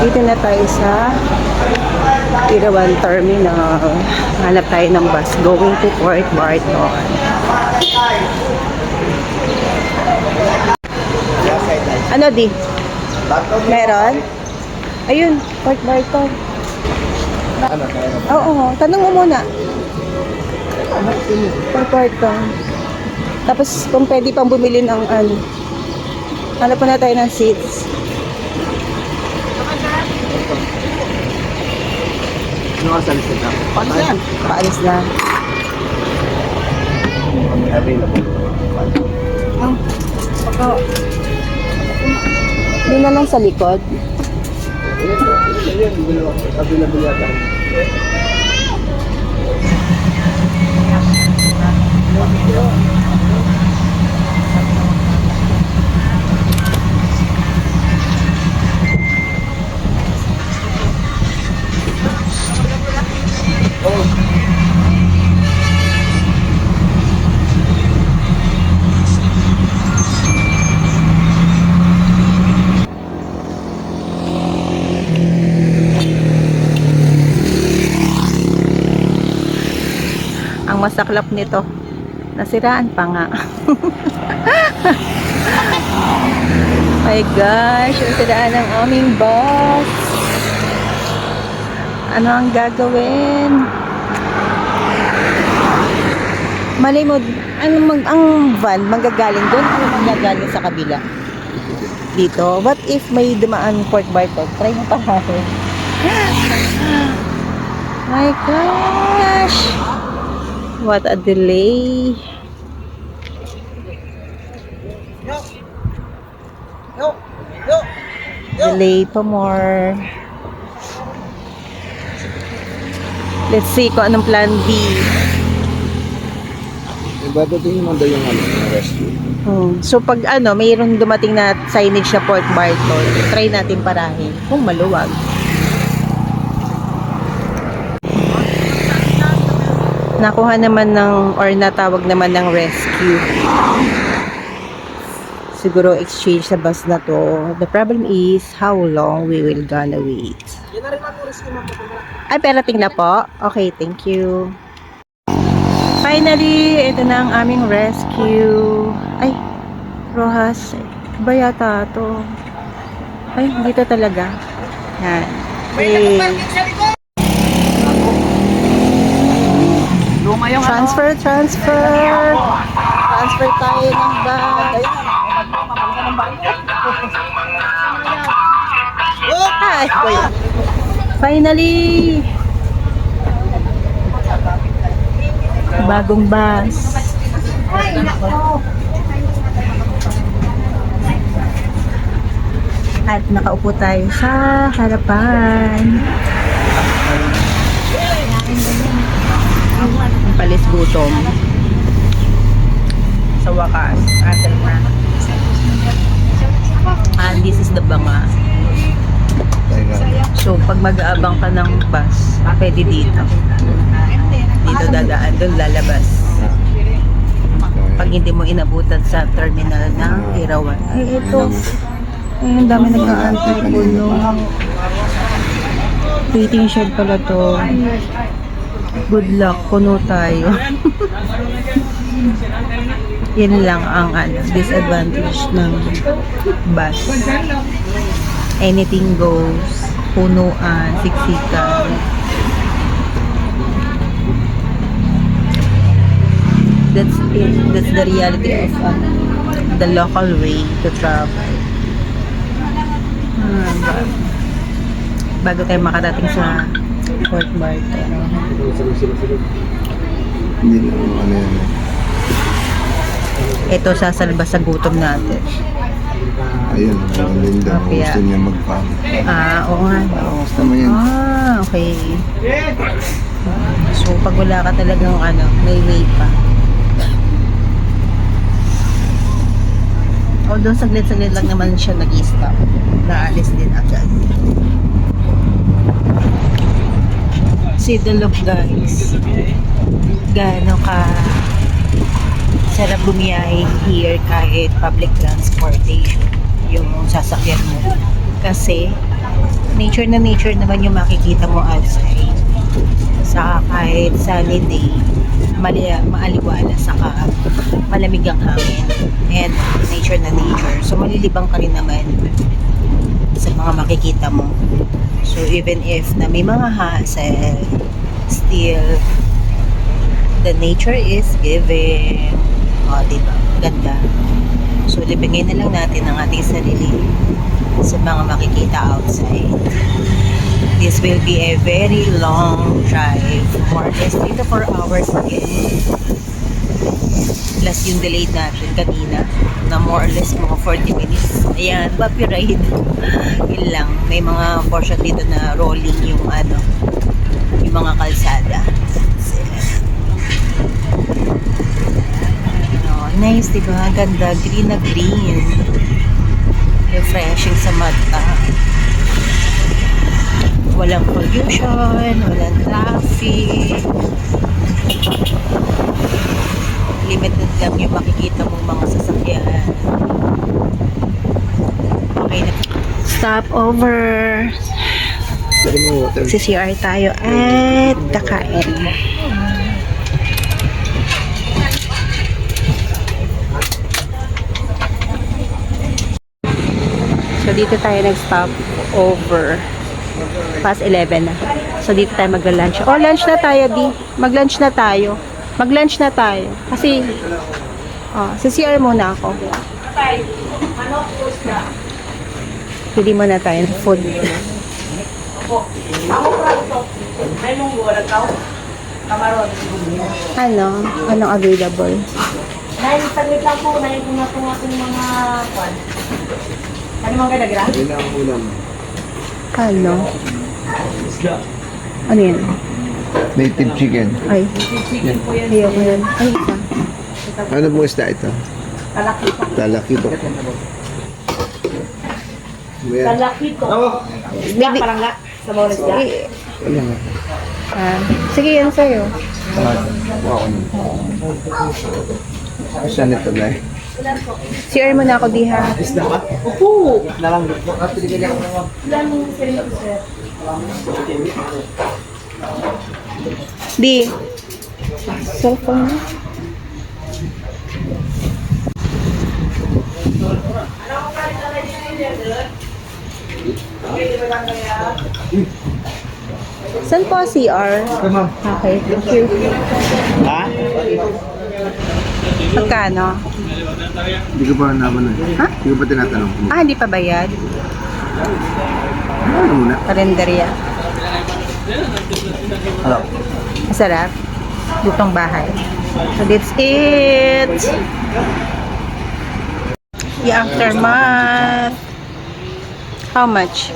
Dito na tayo sa Irawan Terminal. Hanap tayo ng bus going to Port Barton. Ano di? Meron? Ayun, Port Barton. Oo, tanong mo muna. Port Barton. Tapos kung pwede pang bumili ng ano. Hanap pa na tayo ng seats. Ano ka sa lista na? Paalis na. Available. Doon na lang sa likod. Available yata. Ang masaklap nito, nasiraan pa nga. My gosh, nasiraan ang aming bus. Ano ang gagawin? Malay mo, ang van manggagaling doon, ano manggagaling sa kabila? Dito. What if may dumaan Port Barton? Try mo pa natin. My gosh! What a delay. Delay pa more. Let's see kung anong plan B. Iba ito yung manda yung rescue. So pag mayroong dumating na signage sa Port Barton, try natin parahin kung maluwag. Nakuha naman natawag naman ng rescue. Siguro exchange sa bus na to. The problem is how long we will gonna wait. Ay, perating na po. Okay, thank you. Finally, ito na ang aming rescue. Ay, Rojas. Ba yata to? Ay, dito talaga. Yan. Okay. Transfer tayo ng bag. Ay, finally! Bagong bus. At nakaupo tayo sa harapan. Ang palis gutom. Sa wakas, atal na. And this is the banga. So, pag mag-aabang ka ng bus, pwede dito. Dito dadaan, doon lalabas. Pag hindi mo inabutan sa terminal ng Irawan. Ay, ito. Ay, ang dami nag-aantay po yung waiting shed pala to. Good luck, puno tayo. Yan lang ang disadvantage ng bus. Anything goes, punuan, siksikan. That's it. That's the reality of the local way to travel. Bago tayo makarating sa Port Barton. Hindi na ano yan. Ito sasalba sa gutom natin. Ayun, ang Linda. Kapya. Gusto niya mag-farm. Oo nga. Gusto mo yan. Okay. So, pag wala ka talagang may way pa. Although saglit-saglit lang naman siya nag-stop. Naalis din agad. See the look, guys. Gaano ka sarap bumiyahe here kahit public transportation yung sasakyan mo. Kasi nature na nature naman yung makikita mo outside. Saka kahit sunny day, maaliwala, saka malamig ang hangin. And nature na nature. So malilibang ka rin naman sa mga makikita mo. So even if na may mga hassle, still the nature is giving. O, diba? Ganda. So libigay na lang natin ang ating sarili sa mga makikita outside. This will be a very long drive. More or less 3 to 4 hours again. Plus yung delayed natin kanina na more or less mga 40 minutes. Ayan, bumpy ride. Yun lang. May mga portion dito na rolling yung yung mga kalsada. Nice, diba? Ganda. Green na green. Refreshing sa mata. Walang pollution, walang traffic. Limited lang yung makikita mong mga sasakyan. Okay na. Stop over. CCR tayo at kakain. So dito tayo nag-stop over. Past 11 na. So dito tayo mag-lunch. Oh, lunch na tayo, Di. Mag-lunch na tayo. Mag-lunch na tayo. Kasi sa CR muna ako. Pili muna tayo ng food. Anong available? Saglit lang po, nahin ko na po ating mga kwan. Ano mga ganagra? Yun ang ulam. Ano yan? Native chicken. Ay, Chicken po yan. ayoko yan. Ay, isa. Ano pong isda ito? Talakito. Talakito. Ayan. Talakito. Isda, parang nga. Sa mga isda. Wala nga. Sige, yan sa'yo. Wow. Saan ito ba? CR muna ako, Di, ha? Opo. Ilan seryoso, sir? Di. Cellphone mo? Saan po CR? Okay, thank you. Ha? Magkano? Hindi ko pa naman eh. Ha? Hindi ko pa tinatanong. Hindi pa bayad? Ano muna? Karinderya. Hello. Masarap. Lutong bahay. So that's it. The aftermath. How much?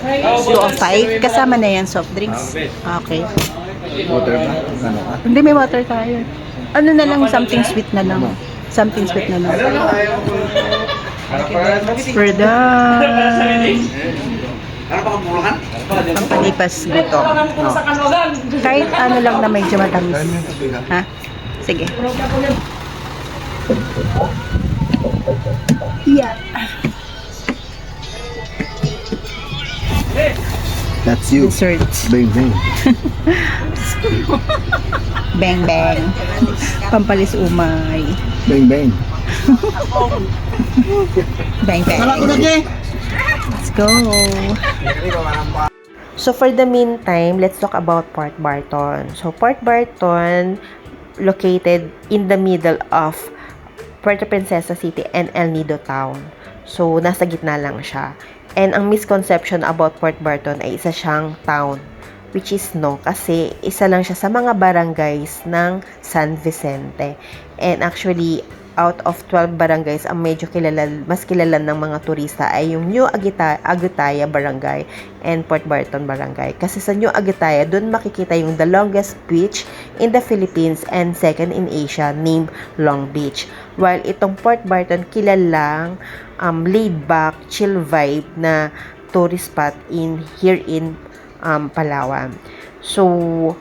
205. Kasama na yan soft drinks. Okay. Water ba? Ano ka? Hindi, may water tayo. Ano na lang, something sweet na lang. Something sweet na lang. We're done. Pampalipas gutom. Kahit ano lang na medyo matamis. Ha? Sige. Yeah. That's you. Desserts. Bang bang. Bang bang. Pampalis umay. Bang bang. Bang bang. Let's go. So for the meantime, let's talk about Port Barton. So Port Barton, located in the middle of Puerto Princesa City and El Nido Town. So nasa gitna lang siya. And ang misconception about Port Barton ay isa siyang town, which is no, kasi isa lang siya sa mga barangays ng San Vicente. And actually, out of 12 barangays, ang medyo mas kilala ng mga turista ay yung New Agutaya Barangay and Port Barton Barangay. Kasi sa New Agutaya, dun makikita yung the longest beach in the Philippines and second in Asia, named Long Beach. While itong Port Barton, kilalang laid-back, chill vibe na tourist spot here in Palawan. So,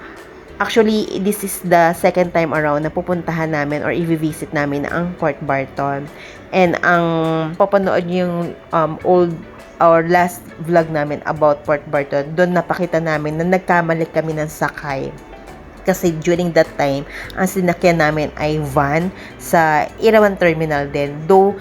actually, this is the second time around na pupuntahan namin or i-visit namin ang Port Barton. And ang papanood yung old our last vlog namin about Port Barton, doon napakita namin na nagkamali kami ng sakay. Kasi during that time, ang sinakyan namin ay van sa Irawan Terminal din. Though,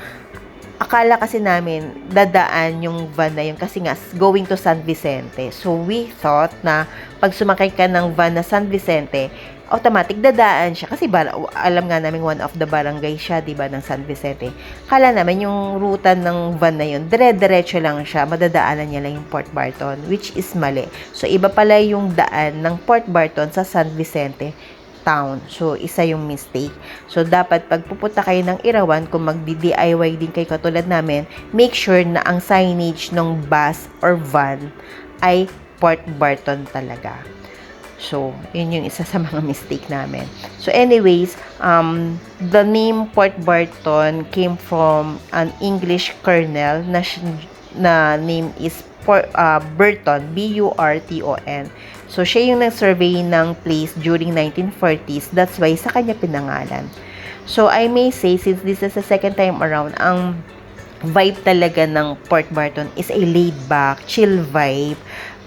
akala kasi namin dadaan yung van na yun kasi nga going to San Vicente. So, we thought na pag sumakay ka ng van na San Vicente, automatic dadaan siya kasi alam nga namin one of the barangay siya, 'di ba, ng San Vicente. Kala namin yung ruta ng van na yun, dire-diretso lang siya, madadaanan niya lang yung Port Barton, which is mali. So iba pala yung daan ng Port Barton sa San Vicente town. So isa yung mistake. So dapat pag pupunta kayo ng Irawan, kung magdi-DIY din kayo katulad namin, make sure na ang signage ng bus or van ay Port Barton talaga. So, yun yung isa sa mga mistake namin. So, anyways, the name Port Barton came from an English colonel na name is Burton, B-U-R-T-O-N. So, siya yung nag-survey ng place during 1940s. That's why sa kanya pinangalan. So, I may say, since this is the second time around, ang vibe talaga ng Port Barton is a laid-back, chill vibe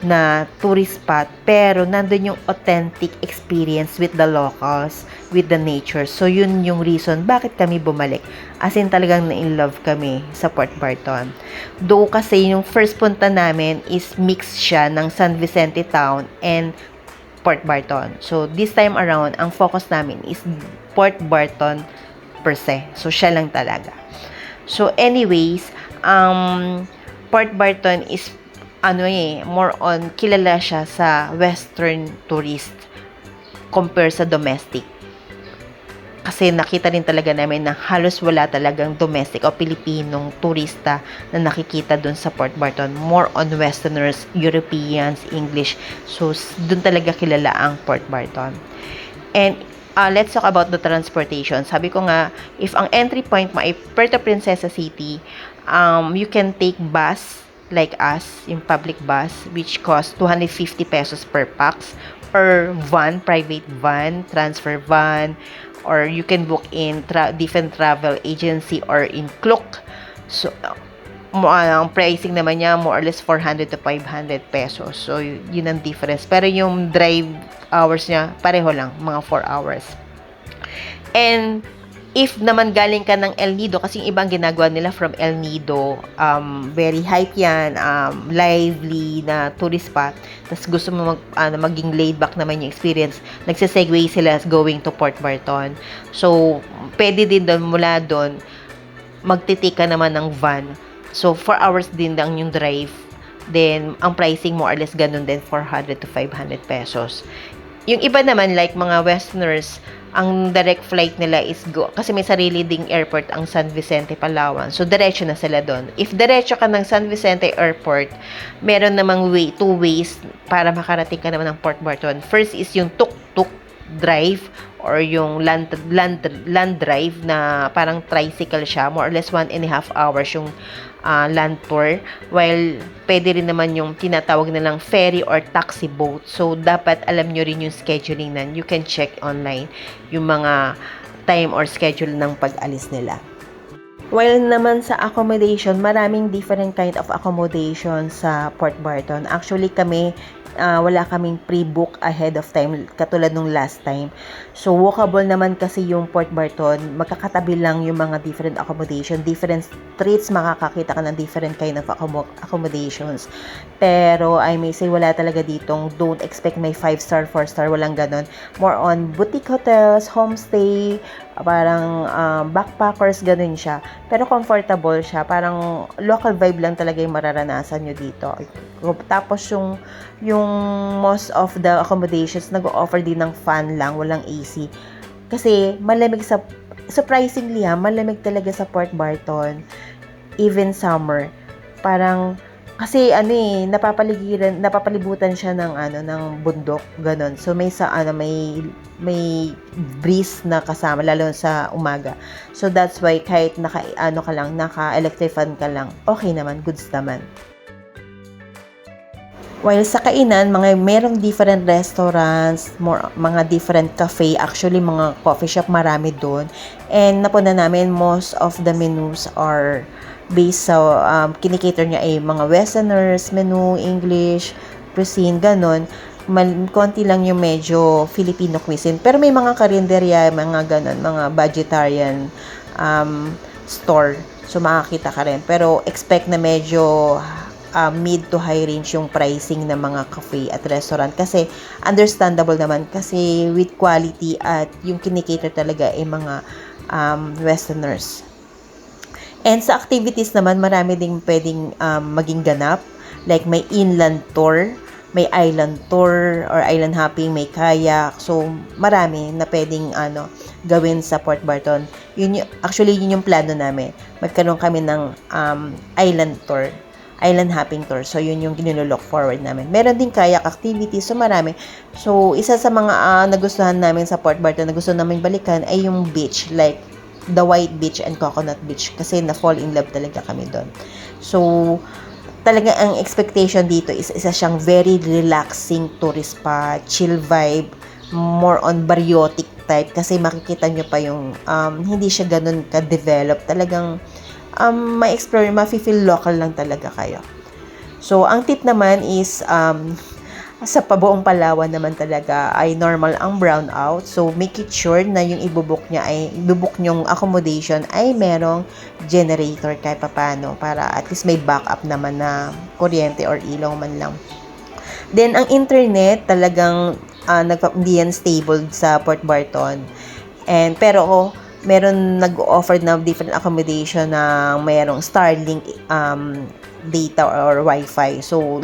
na tourist spot, pero nandun yung authentic experience with the locals, with the nature. So, yun yung reason bakit kami bumalik. As in, talagang na-in-love kami sa Port Barton. Though kasi yung first punta namin is mix siya ng San Vicente Town and Port Barton. So, this time around, ang focus namin is Port Barton per se. So, siya lang talaga. So, anyways, Port Barton is more on kilala siya sa western tourist compare sa domestic. Kasi nakita rin talaga namin na halos wala talagang domestic o Pilipinong turista na nakikita dun sa Port Barton. More on westerners, Europeans, English. So, dun talaga kilala ang Port Barton. And let's talk about the transportation. Sabi ko nga, if ang entry point mo ay Puerto Princesa City, you can take bus like us, yung public bus, which costs 250 pesos per pax, or van, private van, transfer van, or you can book in different travel agency or in Klook. So, ang pricing naman niya, more or less 400 to 500 pesos. So, yun ang difference. Pero yung drive hours niya, pareho lang, mga 4 hours. And, if naman galing ka ng El Nido, kasi yung ibang ginagawa nila from El Nido, very hype yan, lively na tourist spot, tapos gusto mo maging laid back naman yung experience, nagsisegue sila going to Port Barton. So, pwede din doon, mula doon, magtitake ka naman ng van. So, 4 hours din lang yung drive. Then, ang pricing more or less ganun din, 400 to 500 pesos. Yung iba naman, like mga Westerners, ang direct flight nila is kasi may sarili ding airport ang San Vicente, Palawan. So, diretso na sila doon. If diretso ka ng San Vicente Airport, meron namang two ways para makarating ka naman ng Port Barton. First is yung tuk-tuk drive or yung land drive na parang tricycle siya. More or less 1.5 hours yung land tour, while pwede rin naman yung tinatawag nilang ferry or taxi boat. So, dapat alam nyo rin yung scheduling nan. You can check online yung mga time or schedule ng pag-alis nila. While naman sa accommodation, maraming different kind of accommodation sa Port Barton. Actually, kami, wala kaming pre-book ahead of time katulad nung last time. So, walkable naman kasi yung Port Barton. Magkakatabi lang yung mga different accommodation. Different streets, makakakita ka ng different kind of accommodations. Pero, I may say, wala talaga ditong don't expect may 5-star, 4-star, walang ganon. More on boutique hotels, homestay, parang backpackers, ganun siya. Pero comfortable siya. Parang local vibe lang talaga yung mararanasan nyo dito. Tapos yung most of the accommodations nag-o-offer din ng fan lang, walang AC. Kasi malamig surprisingly malamig talaga sa Port Barton. Even summer. Parang kasi napapalibutan siya ng bundok, ganun. So may breeze na kasama lalo sa umaga. So that's why kahit naka-electric fan ka lang, okay naman, goods naman. While sa kainan, merong different restaurants, mga different cafe, actually mga coffee shop marami doon. And napuna namin, most of the menus are based sa, kinikater niya ay mga Westerners, menu, English, cuisine, ganon. Konti lang yung medyo Filipino cuisine. Pero may mga karinderya, mga ganon, mga vegetarian store. So makakita ka rin. Pero expect na medyo mid to high range yung pricing ng mga cafe at restaurant kasi understandable naman kasi with quality at yung kinikater talaga ay mga Westerners. And sa activities naman, marami ding pwedeng maging ganap. Like may inland tour, may island tour or island hopping, may kayak. So marami na pwedeng gawin sa Port Barton. Actually yun yung plano namin. Magkaroon kami ng island tour, island hopping tour. So, yun yung ginilo-look forward namin. Meron din kayak activities. So, marami. So, isa sa mga nagustuhan namin sa Port Barton na gusto namin balikan ay yung beach. Like, the White Beach and Coconut Beach. Kasi na-fall in love talaga kami doon. So, talaga ang expectation dito is isa siyang very relaxing tourist spot, chill vibe, more on bariotic type. Kasi makikita nyo pa yung hindi siya ganun ka-develop. Talagang ma-explore, ma-feel local lang talaga kayo. So, ang tip naman is, sa pabuong Palawan naman talaga ay normal ang brownout. So, make it sure na yung ibubuk nyong accommodation ay merong generator kahit papano para at least may backup naman na kuryente or ilaw man lang. Then, ang internet talagang hindi yan stable sa Port Barton. Pero meron nag-offer na different accommodation na mayroong Starlink data or Wi-Fi. So,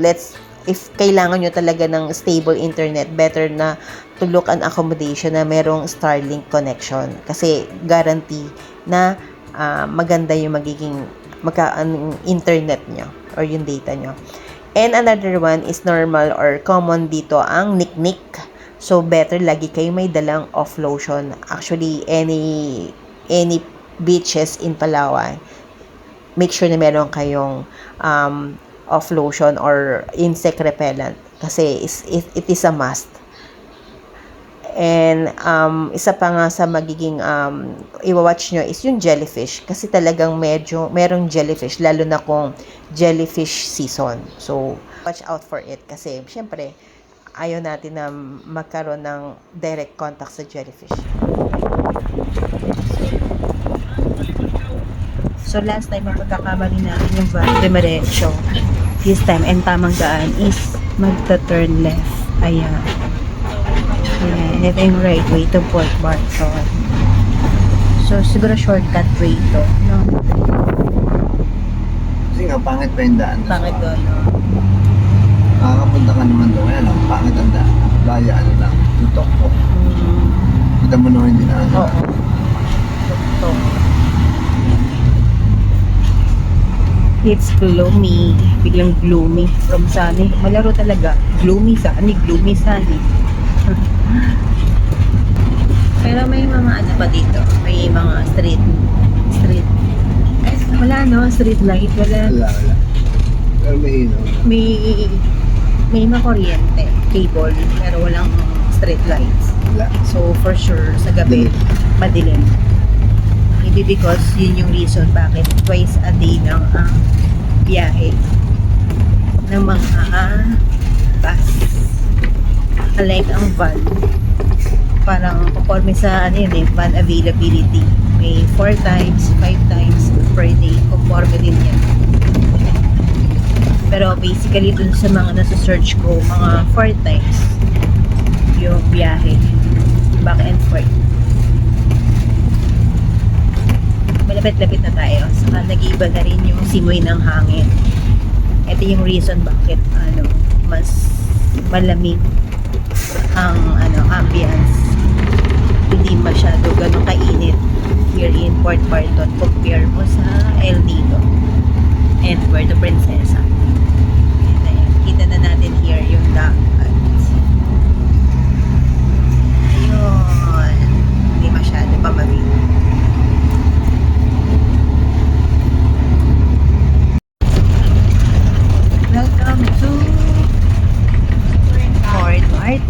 if kailangan nyo talaga ng stable internet, better na to look an accommodation na merong Starlink connection. Kasi guarantee na maganda yung magiging internet nyo or yung data nyo. And another one is normal or common dito ang niknik. So, better lagi kayo may dalang off lotion. Actually, any beaches in Palawan, make sure na meron kayong off lotion or insect repellent. Kasi it is a must. And isa pa nga sa magiging iwa-watch nyo is yung jellyfish. Kasi talagang merong jellyfish, lalo na kung jellyfish season. So, watch out for it. Kasi, syempre, ayaw natin na magkaroon ng direct contact sa jellyfish. So, last time, ang pagkakamali natin yung dumiretso. This time, and tamang daan is magta-turn left. Ayan. Ayan. Ito yung right way to Port Barton. So, siguro shortcut way to. No? Kasi nga, pangit pa yung daan. Bakit doon, no? Makakapunta ka naman doon. Kaya lang, pangit ang daan. Gaya, lang. Tutok ko. Kita mo naman hindi na Oo. Tutok. It's gloomy. Biglang gloomy. From sunny. Malaro talaga. Gloomy sunny. Gloomy sunny. Pero may mga pa dito. May mga street. Wala no? Street light. Wala. Pero may ilaw. May mga kuryente. Cable. Pero walang street lights. Wala. So, for sure, sa gabi, madilim. Maybe because yun yung reason bakit twice a day ng biyahe ng mga bus. Unlike ang van, parang conforme sa van availability. May 4 times, 5 times per day. Conforme din yan. Pero basically dun sa mga nasa-search ko, mga 4 times yung biyahe. Back and forth. Malapit-lapit na tayo. Saka nag-iiba na rin yung simoy ng hangin. Ito yung reason bakit mas malamig ang ambience. Hindi masyado ganun kainit here in Port Barton compare mo sa El Nido and Puerto Princesa. Ayan, kita na natin here yung dagat. Ayun. Hindi masyado pa mabig. Welcome to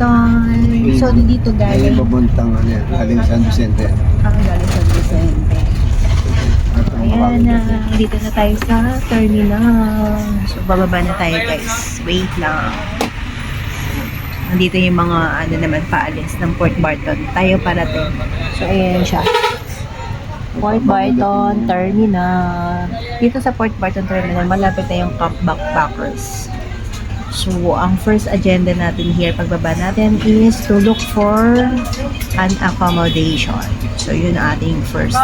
Barton. So, dito Ay, galing. papuntang ano yan, galing San Vicente. Galing San Vicente. At ang Ayan mababa na. dito. Dito na tayo sa terminal. So, bababa na tayo guys. Wait lang. Nandito yung mga ano naman paalis ng Port Barton. Tayo parating. So, ayan siya. Port Barton Terminal. Dito sa Port Barton Terminal, malapit na yung Camp Backpackers. So, ang first agenda natin here, pagbaba natin, is to look for an accommodation. So, yun ang ating first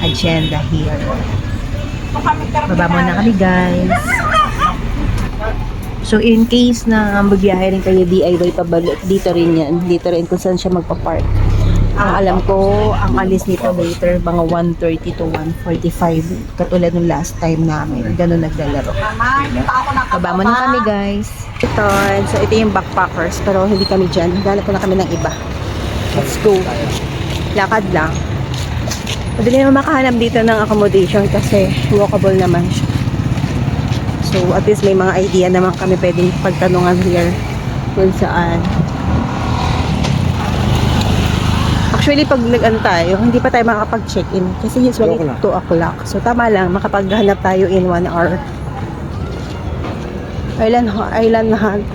agenda here. Baba muna kami, guys. So, in case na magbiyahe rin kayo DIY pabalik, dito rin yan. Dito rin kung saan siya magpa-park. Ang alam ko, ang alis nito later, mga 1:30 to 1:45. Katulad ng last time namin. Ganun naglalaro. Baba muna kami, guys. So, ito yung backpackers. Pero hindi kami dyan. Hanap na kami ng iba. Let's go. Lakad lang. Madali naman makahanap dito ng accommodation kasi walkable naman siya. So, at least may mga idea naman kami pwedeng pagtanungan here kung saan. Actually, pag nag-ano tayo, hindi pa tayo makakapag-check-in. Kasi usually 2 o'clock. So, tama lang. Makapaghanap tayo in 1 hour.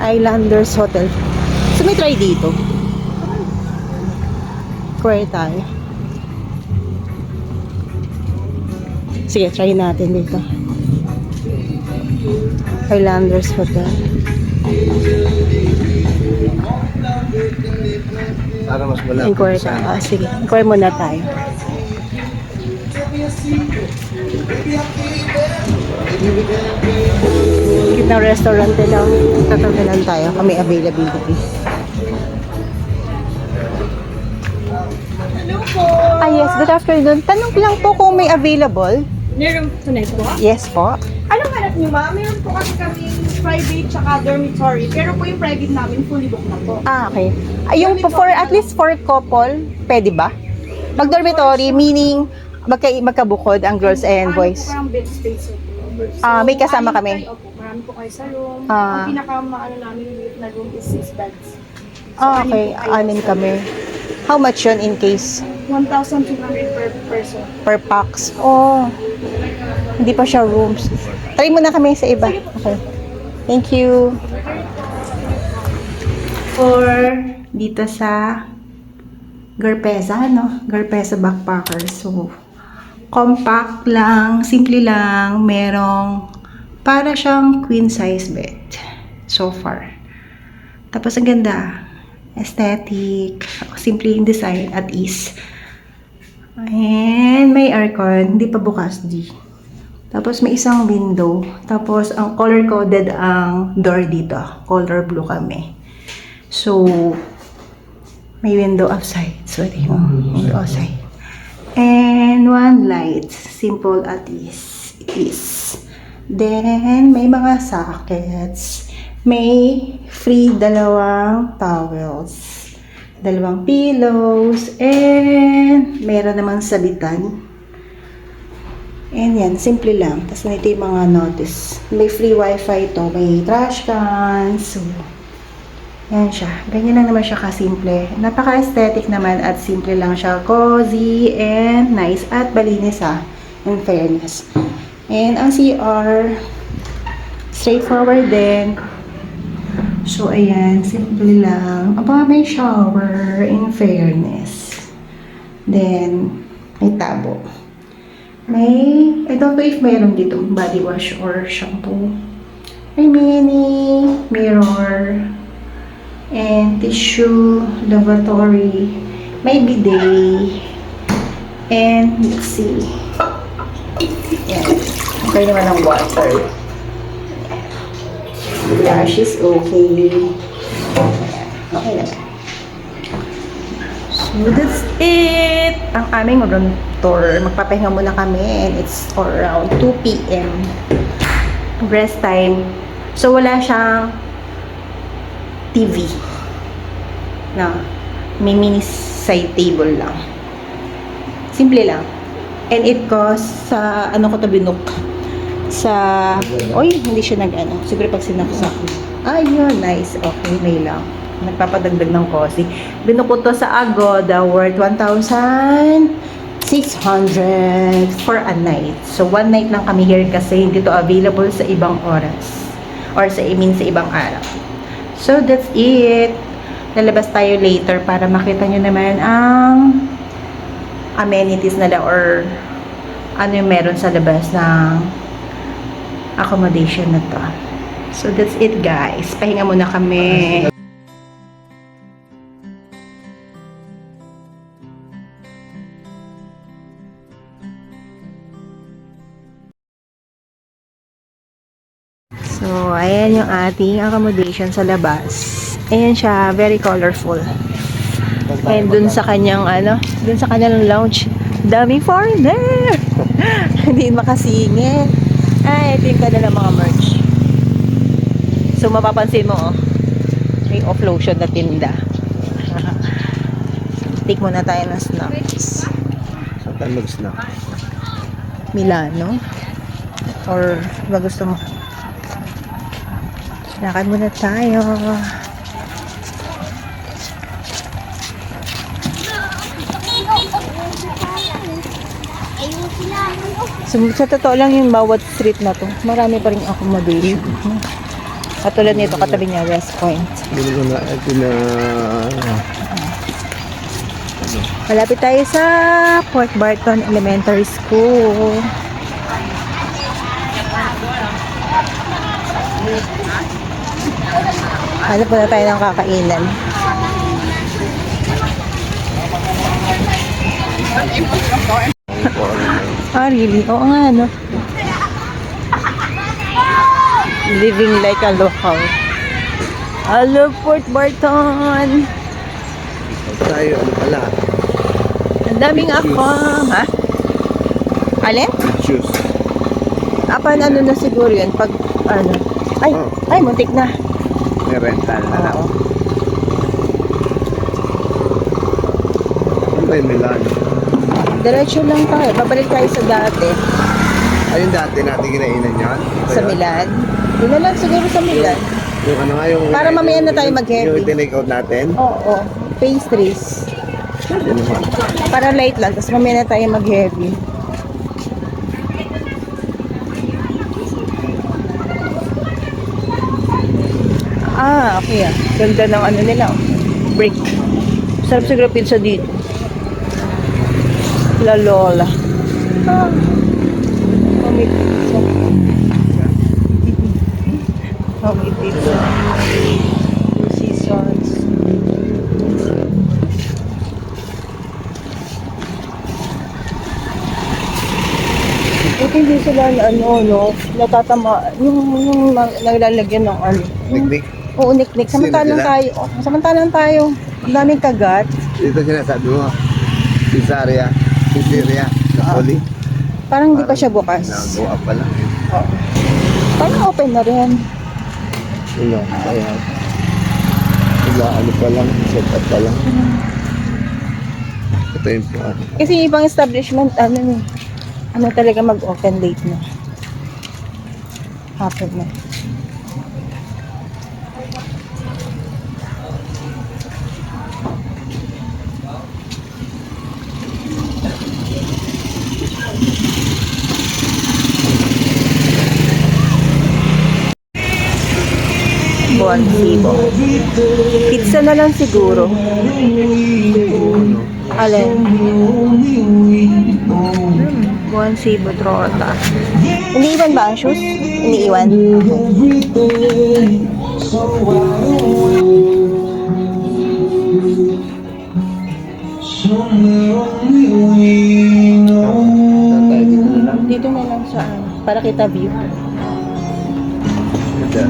Islanders Hotel. So, may try dito. Query tayo. Sige, try natin dito. Islanders Hotel. Para mas malapit Inquire sa tayo. Sige, inquire muna tayo. Kitang restaurant lang. Tatanggalan tayo. Kami availability. Yes, good afternoon. Tanong lang po kung may available. Meron tonight po? Yes po. Anong hanap niyo, ma'am? Meron po kasi kami private tsaka dormitory. Pero po yung private namin, fully booked na po. Okay. Yung for at least for couple, pwede ba? Mag-dormitory, meaning magkabukod ang girls and boys. Ano po parang bed space po. May kasama kami. Opo, marami po kayo sa room. Ah. Ang pinaka-maano namin na room is 6 beds. Okay, anin kami. How much yun in case? 1,200 per person. Per pax. Oh, hindi pa siya rooms. Try muna kami sa iba. Okay. Thank you. For dito sa Garpeza, no? Garpeza Backpackers. So, compact lang, simple lang, merong para siyang queen size bed so far. Tapos ang ganda, aesthetic, simple yung design, at ease. And may aircon, hindi pa bukas di. Tapos may isang window. Tapos ang color coded ang door dito. Color blue kami. So may window outside. So ito yung window outside. And one light. Simple at ease. It is. Then may mga sockets. May free dalawang towels. Dalawang pillows. And meron namang sabitan. And yan, simple lang. Tapos ito yung mga notice. May free wifi to. May trash cans. So, yan siya. Ganyan lang naman siya kasimple. Napaka-aesthetic naman at simple lang siya. Cozy and nice. At malinis in fairness. And ang CR, straightforward din. So, ayan. Simple lang. Aba, may shower in fairness. Then, may tabo. I don't know if mayroon dito body wash or shampoo. May mini mirror and tissue, lavatory, may bidet, and let's see. Yan. Okay naman ang water. Flash is okay. Okay naman. So that's it. Ang aming room tour. Magpapahinga muna kami and it's around 2 p.m. Rest time. So wala siyang TV. Na may mini side table lang. Simple lang. And it costs sa ano ko to binook sa hindi siya nag-ano. Siguro pag sinaksak. Ayun, nice. Okay, may lang. Nagpapadagdag ng cozy. Binukod to sa Agoda worth 1,600 for a night. So, one night lang kami here kasi hindi to available sa ibang oras. Or sa ibang araw. So, that's it. Lalabas tayo later para makita nyo naman ang amenities nila or ano yung meron sa labas ng accommodation na to. So, that's it guys. Pahinga muna kami. So, ayan yung ating accommodation sa labas. Ayan siya, very colorful. And dun sa kanyang lounge, daming foreigner. Hindi makasingit. Ay, ito yung ng mga merch. So, mapapansin mo, may off-lotion na tinda. Take muna tayo ng snacks. Saan tayo mag-snack? Milano? Or, ba gusto mo? Lakad muna tayo. So, sa totoo lang yung bawat street na to, marami pa rin accommodation. Katulad nito, katabi niya, West Point. Hindi ko na Malapit tayo sa Port Barton Elementary School. Hanap muna tayo ng kakainan. Really? Oo nga, no? Living like a local. Hello, Port Barton! tayo, ano pala? Ang daming ako. Ha? Alin? Shoes. Ano na siguro yun? Pag, ano? Ay, Oh. ay, muntik na. May rental na lang. Oo. Ano ba yung Milan? Diretso lang tayo. Babalik tayo sa dati. Ayun dati natin kinainan yan. Sa Milan. Doon na lang siguro sa Milan. Yung ano nga yung... Para mamaya na tayo mag-heavy. Yung tinake out natin. Oo. Pastries. Yun naman. Para light lang. Tapos mamaya na tayo mag-heavy. Okay ah. Ganda ng ano nila. Brick. Sarap siguro pizza dito. La Lola. May pizza. May pizza. Two Seasons. Buti hindi sila no, natatama, yung naglalagyan ng ano. Niknik. Oo, niknik. Sino sila? Samantalang tayo. Ang daming kagat. Ito sinasabi mo. Pizzeria. Pizzeria. Napoli. Parang hindi pa siya bukas. Nagawa pa lang. Parang open na rin. Wala. Kaya. Wala. Ano pa lang. Set up pa lang. Ito yung ano. Kasi yung ibang establishment, ano talaga mag-open late na. Hapon na. Buwan Sibo. Pizza na lang siguro. Alin? Buwan Sibo Trota. Iniiwan ba ang shoes? Iniiwan? Dito na lang sa para kita view. Ito.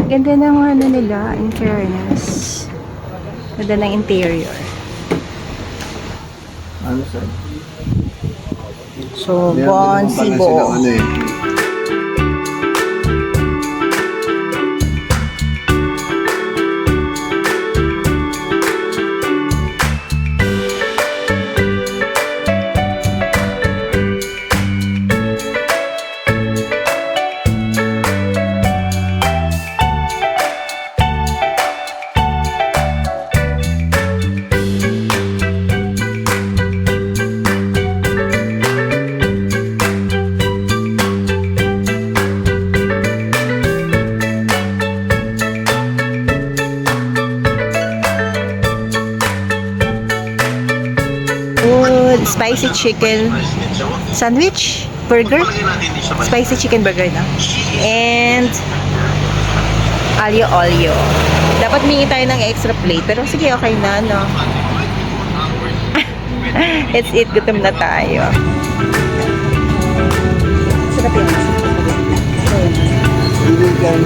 Ganda ng ano nila, in fairness. Ganda ng interior. Ano sir? So, Buwan Sibo. Ano eh. food, spicy chicken sandwich, burger, spicy chicken burger na. And alio olio. Dapat mingi tayo ng extra plate, pero sige, okay na, no? Let's eat, gutom na tayo. Sarap yun. Hindi ka ang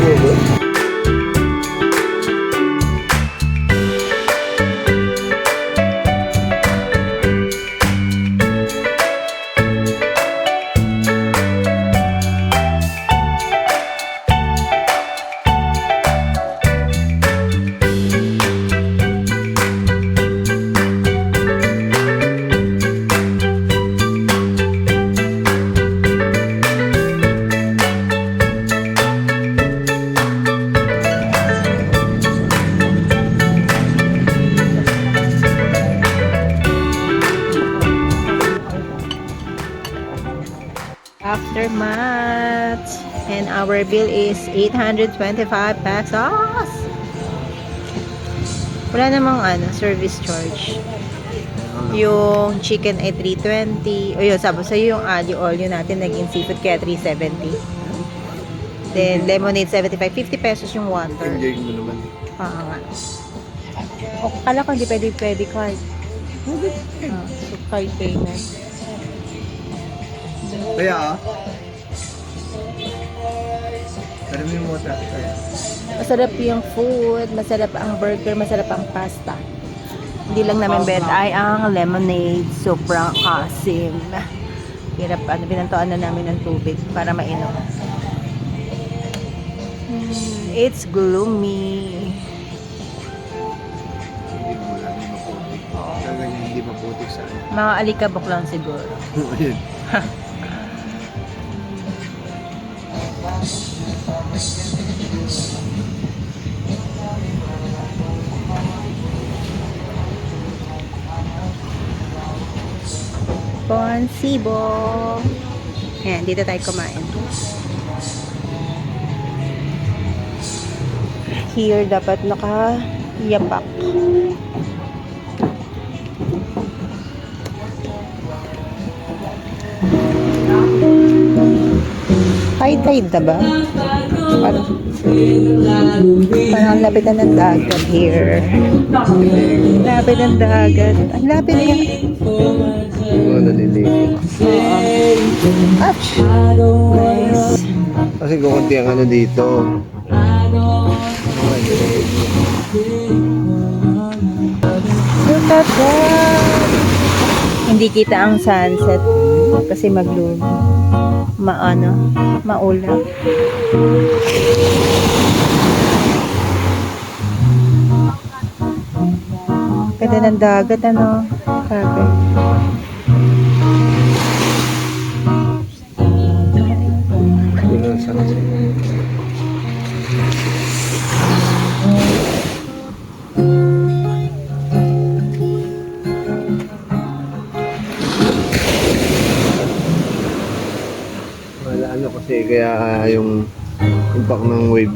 Aftermath. And our bill is 825 pesos. Wala namang service charge. Yung chicken ay 320. O yun, sabi sa'yo yung alio olio natin naging seafood kaya 370. Then lemonade 75. 50 pesos yung water. Enjoy mo naman. Nga. O, kala ko hindi pwede card. So card payment. Kaya pero may mo tayo. Masarap yung food, masarap ang burger, masarap ang pasta. Hindi lang namin bet ay ang lemonade, sobrang asim. Hirap, pinantoan na namin ng tubig para mainom. It's gloomy. Hindi mo lang maputik. Talagang hindi maputik sa Mga alikabok lang siguro. Ayun. Ponsibo. Ayan, dito tayo kumain. Here, dapat naka-yapak. High tide na ba? Parang lapit na ng dagat here. Lapit ng dagat. Ang lapit niya. Naliligo. Ouch! Nice. Kasi kukunti ang dito. Look at that! Hindi kita ang sunset kasi maglum. Maulap. Ganda ng dagat, Grabe. Yun ang sunset. Kasi kaya yung impact ng wave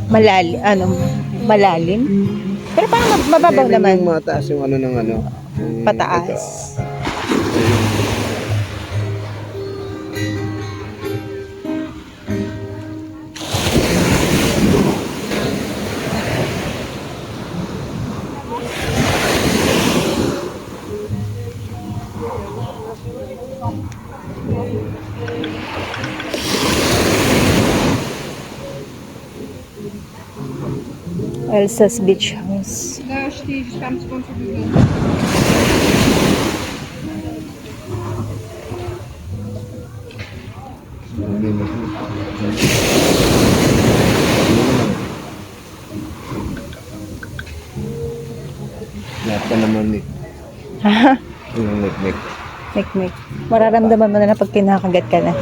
Malalim? Pero parang mababaw naman. Yung mataas yung yung Pataas. Elsa's Beach House. Lahat ka naman yung nek-nek. Nek-nek. Mararamdaman mo na pag kinakagat ka na.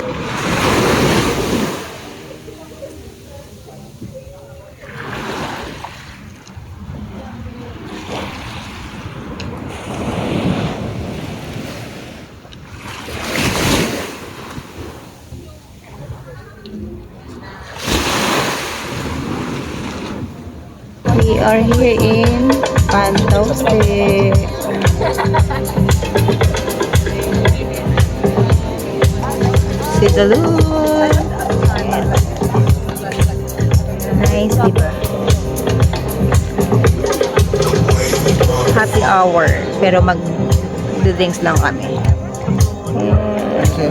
We are here in Pantoste. See the look. Nice, diba? Happy hour. Pero mag-drinks lang kami. Okay.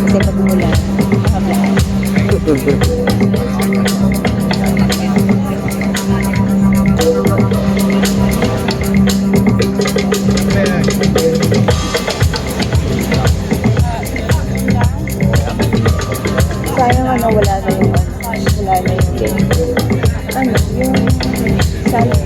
Kasi pag-umulan, nakablaan. Sayang ano, wala na yung ano, yung sayang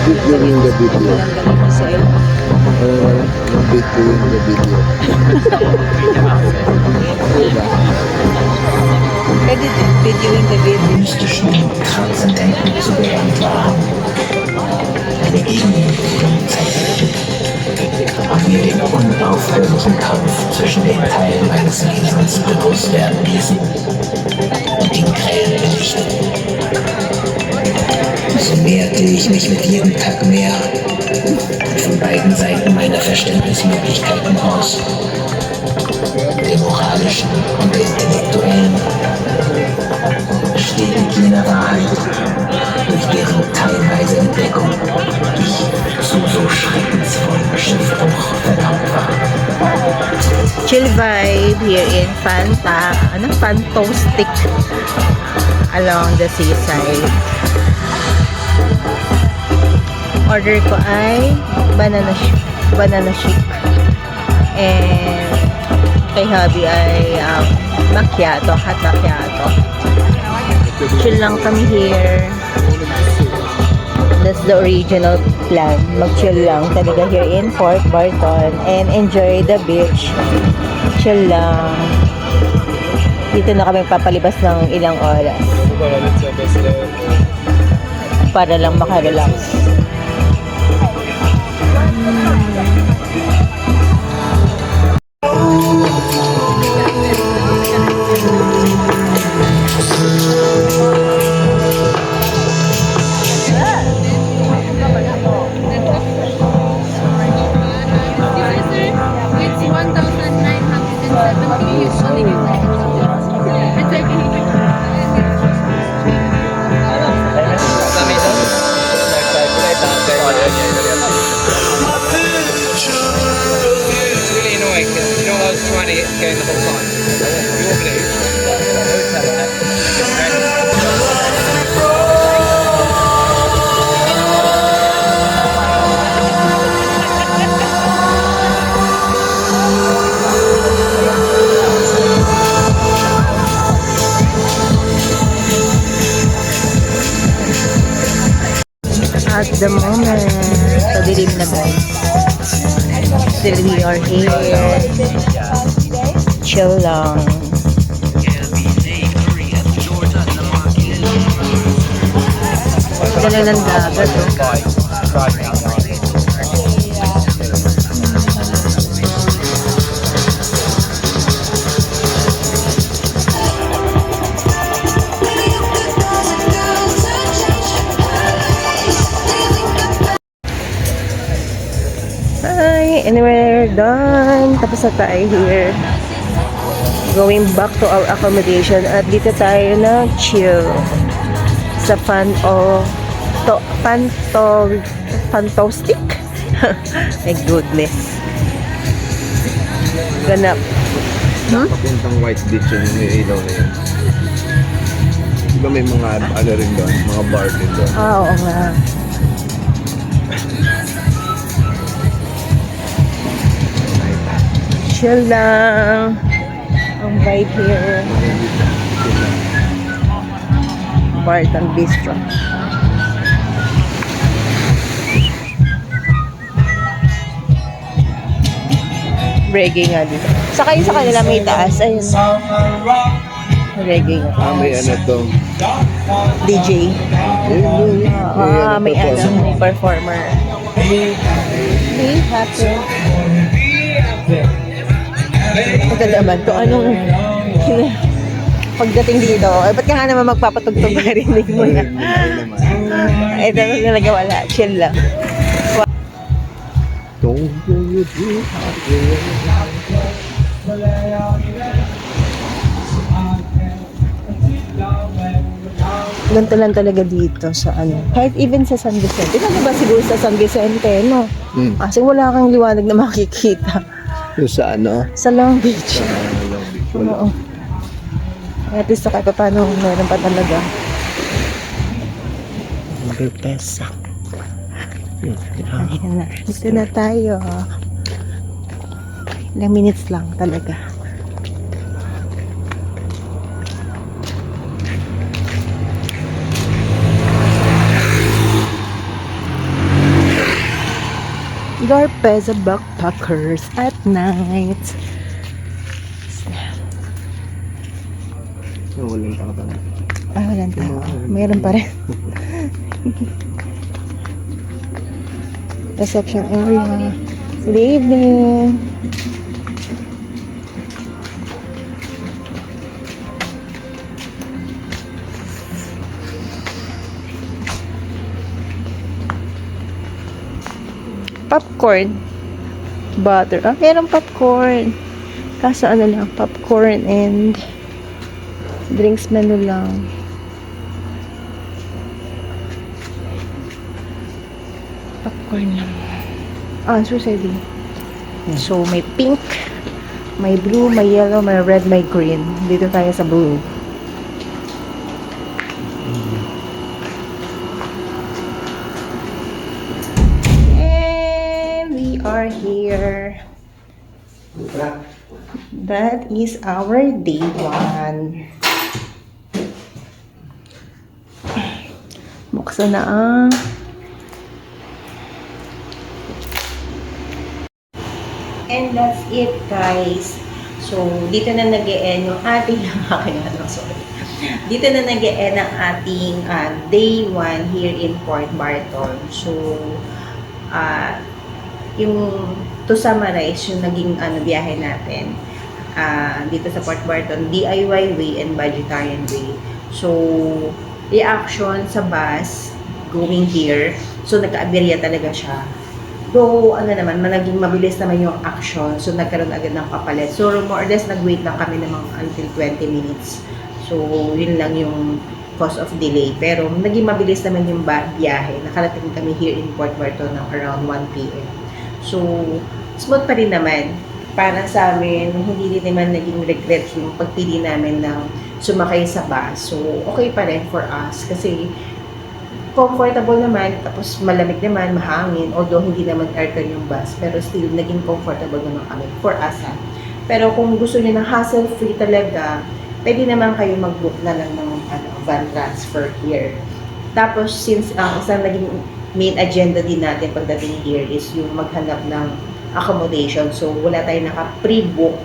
Keep doing the video. Keep doing the video. Diba? Edit videoing the video. mystischen Transzendenten zu beantworten. Eine Gegenbewegung an mir den unaufhörlichen Kampf zwischen den Teilen meines Wesens bewusst werden ließen und den Quellen belichteten. So mehrte ich mich mit jedem Tag mehr und von beiden Seiten meiner Verständnismöglichkeiten aus, der moralischen und der intellektuellen, stetig jener Wahrheit, durch deren teilweise Entdeckung ich zu so schreckensvollem Schiffbruch verdammt war. Chill vibe here in Fantastic along the seaside. Order ko ay banana shake. And kay hubby ay macchiato, hot macchiato. Chill lang kami here. That's the original plan. Mag-chill lang talaga here in Fort Barton and enjoy the beach. Chill lang. Dito na kami papalibas ng ilang oras. Para lang makarelax. It's 1,970 usually. It's like It's really annoying because you know I was trying to get going the whole time. You're blue. At the moment, so dilim na guys. Still we are here. Chill lang. Gala ng dagat oh. Hi, and we're done. Tapos na tayo here. Going back to our accommodation at dito tayo na chill sa Fantastic. My goodness. Ganap. Papuntang White Beach yung ilaw na yun. Diba may mga ano rin doon, mga bar din doon. Oo nga. Chill lang. Ang vibe here. Barton Bistro. Reggae nga dito. Saka yung sa kanila may taas. Ayun. Reggae nga. May ano to. DJ. May performer. Hey, happy. Maganda naman kung anong pagdating dito. Ba't ka nga naman magpapatugtog ka rinig mo na? Ito talaga wala. Chill lang. Ganito lang talaga dito sa ano. Kahit even sa San Vicente. Ikaw diba siguro sa San Vicente, no? Kasi wala kang liwanag na makikita. Yung sa ano? Sa Long Beach. Long Beach. Wala. Oo. At least kahit paano meron pa talaga. Berpesa. Ayan na. Dito na tayo. Ilang minutes lang talaga. Garpeza Backpackers at night. Walang tao. Walang tao. Mayroon pa rin. Reception area. Good evening. Popcorn. Butter. Meron popcorn. Kaso ano lang, popcorn and drinks menu lang. Popcorn lang. Susabi. So, may pink, may blue, may yellow, may red, may green. Dito tayo sa blue. And we are here. That is our day 1. Buksan na ang and that's it, guys. So, dito na nag-e-end yung ating dito na nag-e-end ang ating day 1 here in Port Barton. So, to summarize, yung naging biyahe natin dito sa Port Barton, DIY way and vegetarian way. So, reaction sa bus going here. So, nagka-aberya talaga siya. Though, naging mabilis naman yung action. So, nagkaroon agad ng kapalit. So, more or less, nag-wait lang kami ng until 20 minutes. So, yun lang yung cause of delay. Pero, naging mabilis naman yung biyahe. Nakarating kami here in Port Barton ng around 1 p.m. So, smooth pa rin naman. Para sa amin, hindi din naman naging regret yung pagpili namin ng sumakay sa bus. So, okay pa rin for us. Kasi, comfortable naman, tapos malamig naman, mahangin, although hindi naman aircon yung bus, pero still, naging comfortable naman kami for us. Pero kung gusto niyo ng hassle-free talaga, pwede naman kayo mag-book na lang ng van transfer here. Tapos, since isang naging main agenda din natin pagdating here is yung maghanap ng accommodation. So, wala tayong naka-pre-book.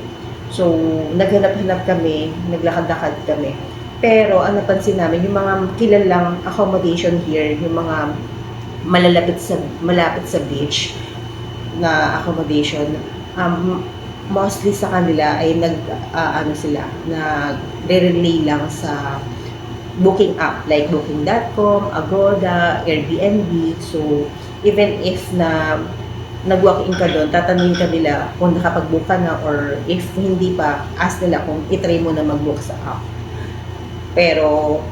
So, naghanap-hanap kami, naglakad-lakad kami. Pero, ang napansin namin, yung mga kilalang accommodation here, yung mga malapit sa beach na accommodation, mostly sa kanila ay nag-relay lang sa booking app, like booking.com, Agoda, Airbnb. So, even if nag-walk-in ka doon, tatanungin ka nila kung nakapag-book ka na, or if hindi pa, ask nila kung itry mo na mag-book sa app. Pero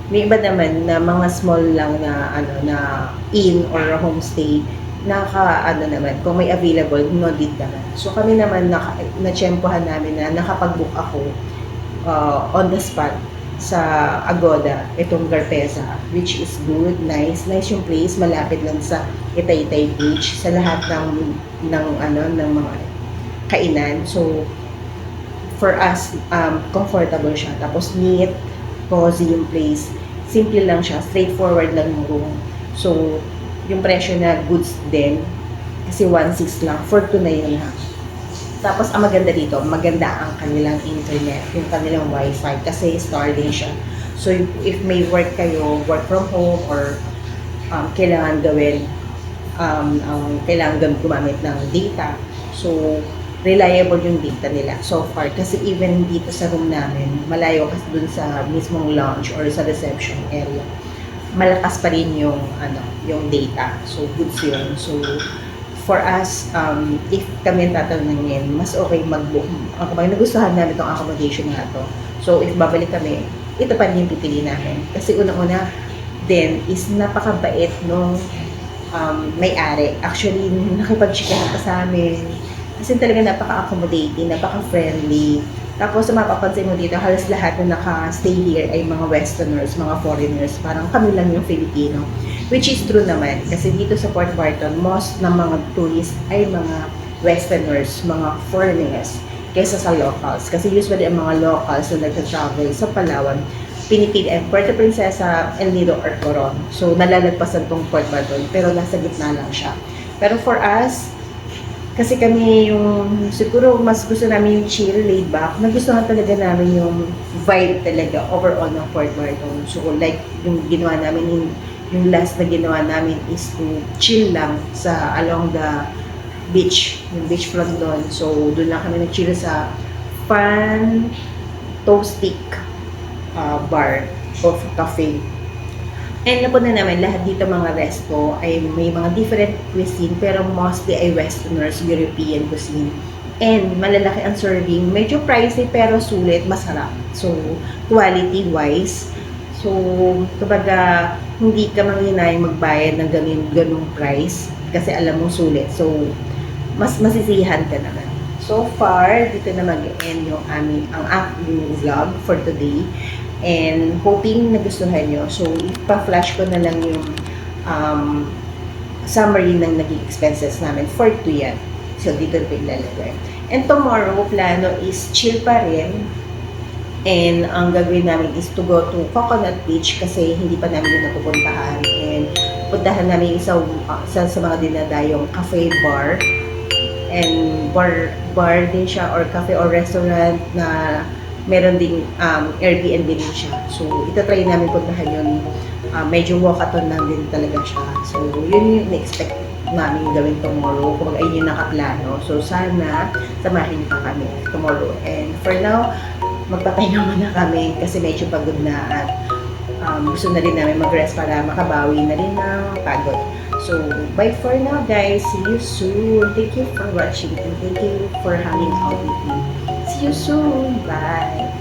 may iba naman na mga small lang na inn or homestay naman kung may available, no need naman. So kami naman na-tsempohan namin na nakapag-book ako on the spot sa Agoda, itong Garpeza, which is good, nice yung place, malapit lang sa Itaytay Beach, sa lahat ng mga kainan. So for us, comfortable siya. Tapos neat, cozy yung place. Simple lang siya, straightforward lang yung room. So, yung presyo na goods din, kasi 1.6 lang, for 2 na yun ha. Tapos, ang maganda dito, maganda ang kanilang internet, yung kanilang wifi, kasi Starlink siya. So, if may work kayo, work from home, or kailangan gawin, kailangan gumamit ng data. So, reliable yung data nila so far. Kasi even dito sa room namin, malayo kasi dun sa mismong lounge or sa reception area, malakas pa rin yung, yung data. So, goods yun. So, for us, if kami tatanungin, mas okay mag-book. Kapag nagustuhan namin itong accommodation na ito, so if babalik kami, ito pa rin yung pipili namin. Kasi unang-una, then is napakabait nung may-ari. Actually, nakipag-chikahan pa sa amin. Kasi talaga napaka-accommodating, napaka-friendly. Tapos, mapapansin mo dito, halos lahat na naka-stay here ay mga Westerners, mga foreigners. Parang kami lang yung Filipino. Which is true naman. Kasi dito sa Port Barton, most ng mga tourists ay mga Westerners, mga foreigners, kaysa sa locals. Kasi usually, ang mga locals na nagta-travel sa Palawan, pinipili ang Puerto Princesa, El Nido, or Coron. So, nalalagpasan tong Port Barton, pero nasa gitna lang siya. Pero for us, kasi kami yung, siguro mas gusto namin yung chill, laid back. Nagustuhan talaga namin yung vibe talaga overall ng Port Barton. So like yung ginawa namin, yung last na ginawa namin is to chill lang sa along the beach, yung beachfront doon. So doon lang kami nag-chill sa Fan Toastic bar of cafe. And napunta namin, lahat dito mga resto ay may mga different cuisine, pero mostly ay Westerners, European cuisine. And malalaki ang serving, medyo pricey pero sulit, masarap. So, quality-wise. So, kumbaga, hindi ka manghinayang magbayad ng ganung price kasi alam mo sulit. So, mas masisihan ka naman. So far, dito na mag-end yung ang aking vlog for today. And hoping nagustuhan nyo. So, ipa-flash ko na lang yung summary ng naging expenses namin for 2 yan. So, dito na pinaglalagay. And tomorrow, plano is chill pa rin. And ang gagawin namin is to go to Coconut Beach kasi hindi pa namin yung napupuntahan. And puntahan namin isa sa mga dinadayong cafe bar. And bar din siya or cafe or restaurant na meron ding Airbnb din siya. So, itatry namin puntahan yun. Medyo walkathon lang din talaga siya. So, yun yung na-expect namin gawin tomorrow. Kung ayun yung nakaplano. So, sana samahin niyo pa kami tomorrow. And for now, magpapahinga muna kami kasi medyo pagod na at gusto na rin namin mag-rest para makabawi na rin ng pagod. So, bye for now guys. See you soon. Thank you for watching and thank you for hanging out with me. See you soon. Bye.